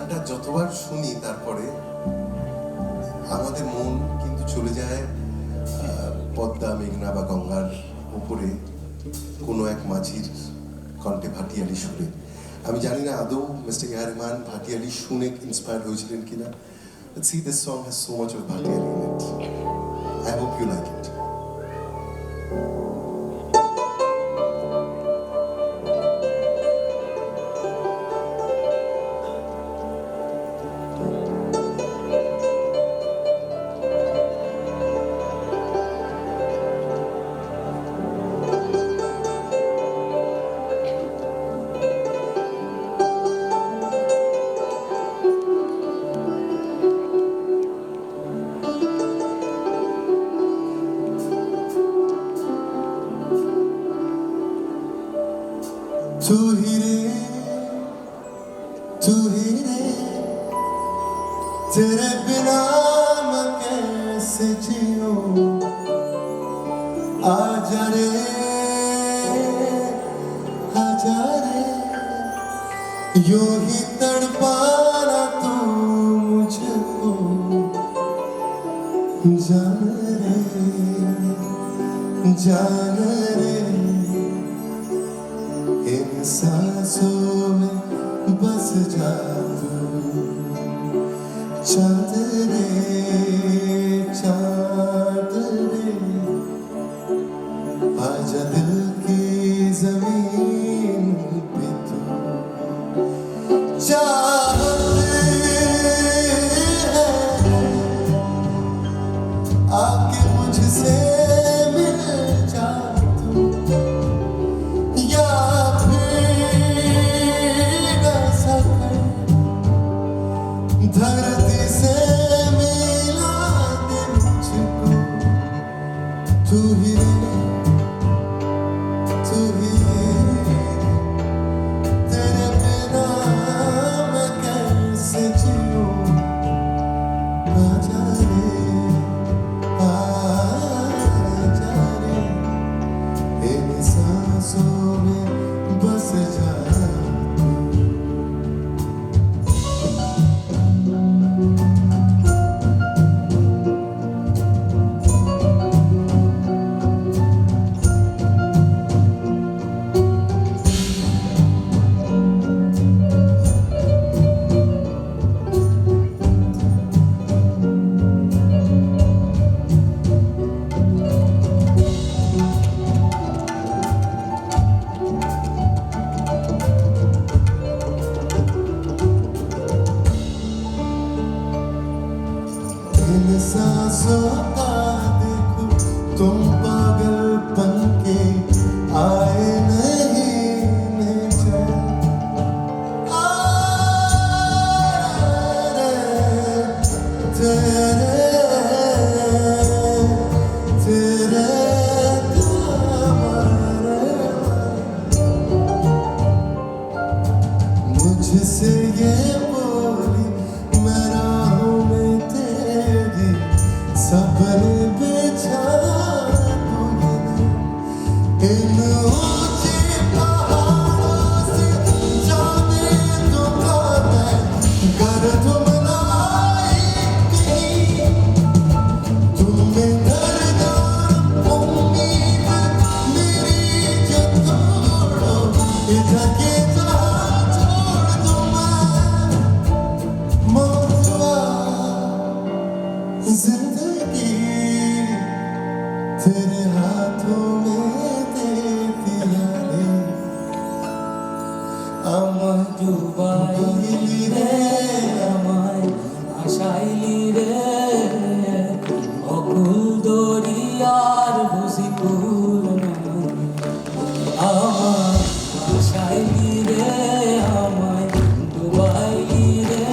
গানটা যতবার শুনি তারপরে আমাদের মন কিন্তু চলে যায় পদ্মা মেঘনা বা গঙ্গার উপরে কোনো এক মাঝির কণ্ঠে ভাটিয়ালি সুরে। আমি জানি না আদৌ মিস্টার এ আর রহমান ভাটিয়ালি শুনে ইন্সপায়ার্ড হয়েছিলেন কিনা। But see, this song has so much of Bhatiyali in it. I hope you like it. तू ही रे तेरे बिना मैं कैसे जीऊं। आजा रे यूं ही तड़पाना तू मुझको। जान रे इन सांसों में बस जा तू। चाँद रे आजा दिल की ज़मीन पे तू। चाहते हैं आके मुझसे मिल जा तू। धरती से मिला दे मुझको। तू ही तेरे बिना मैं कैसे जीऊं। आजा रे इन सांसों में बस जा। इन सांसों का देखो तुम पागलपन के आए नहीं चैन। तेरे मुझसे ये बोली मैं राहों में तेरी सपने बिछा दूंगी। इन ऊंची पहाड़ों से जाने दूंगा मैं घर तुम लाएगी। तुम्हें दर्द और उम्मीद मेरी जो तोड़ो इधर के जिंदगी तेरे हाथों में दे दिया रे। আমার ডুবাইলি রে আমায় আশাইলি রে অকুল দরিয়ার বুঝি কুল নাই। আমায় আশাইলি রে আমায় ডুবাইলি রে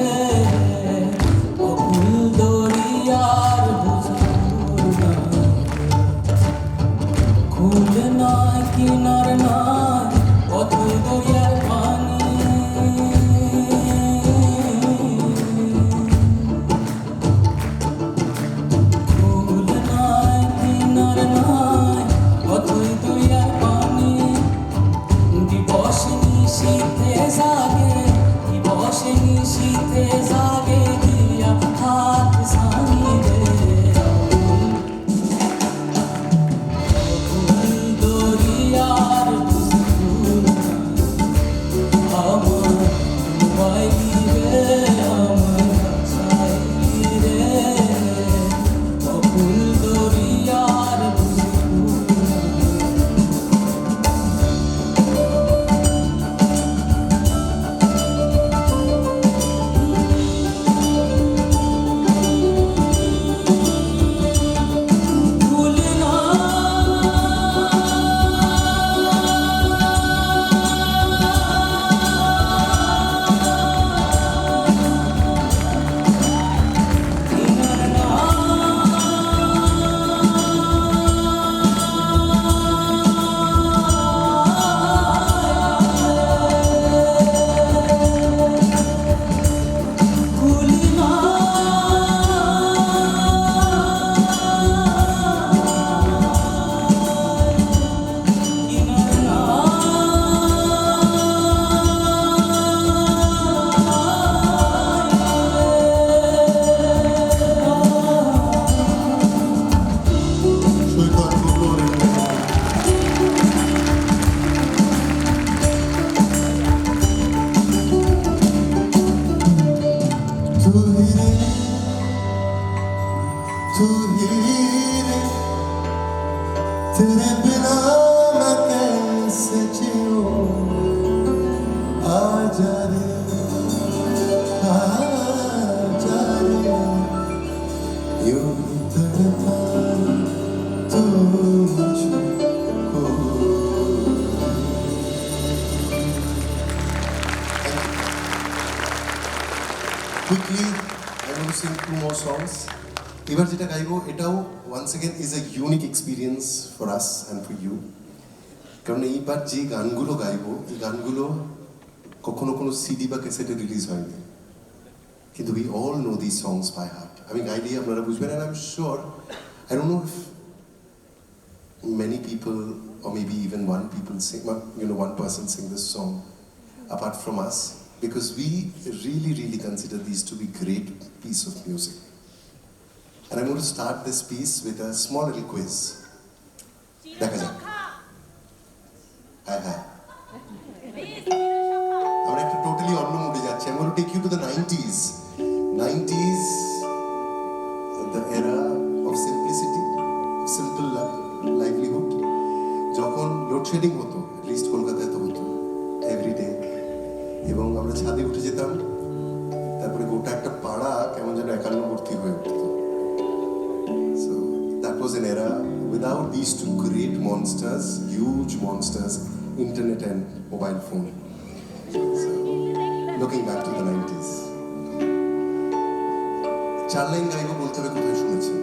অকুল দরিয়ার বুঝি কুল নাই। কুল নাই কিনার নাই অথই দরিয়ার পানি। निशीथे जागे दिया हाथ सानी रे ফুল দরিয়ার ফুল আমার বাইলি রে আমার চাইলি রে ফুল দরিয়ার ফুল ভুলনা সৈকত কুকুর तू ही रे तेरे बिना मैं कैसे जीऊं आजा रे यूं तड़पा तू मुझको Quickly, I'm going to sing 2 more songs. এবার যেটা গাইবো এটাও once again is a unique experience for us and for you. কারণ এইবার যে গানগুলো গাইবো এই গানগুলো কখনো কোনো সিডি বা ক্যাসেটে রিলিজ হয়নি, কিন্তু we all know these songs by heart. আমি গাইলে আপনারা বুঝবেন, and I'm sure, I don't know if many people or maybe even one person sing this song apart from us, because we really consider these to be great piece of music. And I'm going to start this piece with a small little quiz. দেখা যাক। হ্যাঁ আমরা একটা totally অন্য মুডে যাচ্ছি। I'm going to take you to the 90s. 90s, the era of simplicity, of simple livelihood. যখন load shedding হতো, লিস্ট কলকাতায় তো হতো এভরিডে, এবং আমরা ছাদে উঠে যেতাম, তারপরে গোটা একটা পাড়া কেমন যেন একান্নবর্তী হয়ে উঠত। So that was an era without these two great monsters, huge monsters, internet and mobile phone. So looking back to the 90s. 4 line গাইবো, বলতে হবে কোথায় শুনেছেন।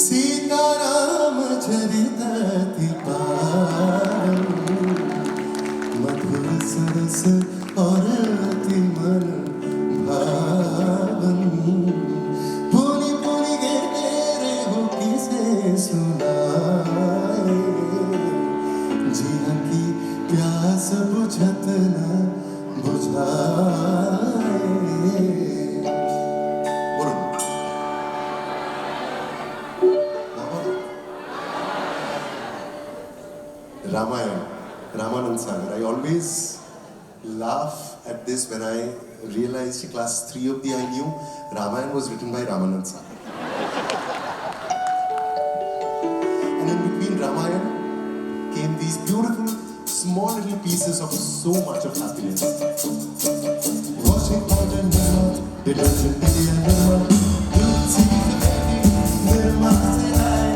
सीताराम चरितति पारम मधुर सरस और अति मन भावन पुनि पुनि गे तेरे हो किसे सुनाए जिया की प्यास बुझत न बुझाए। Ramayana, Ramanand Sagar. I always laugh at this when I realized in class 3 of the I knew Ramayana was written by Ramanand Sagar. And in between Ramayana came these beautiful small little pieces of so much of happiness. Washing powder, Nirma, detergent, India, Nirma, you'll see the baby, Nirma se aaye,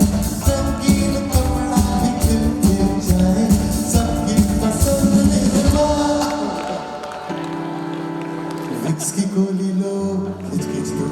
रंगीन कपड़ा भी खिल जाए, सबकी पसंद Nirma. Vicks की गोली लो, खिच खिच दो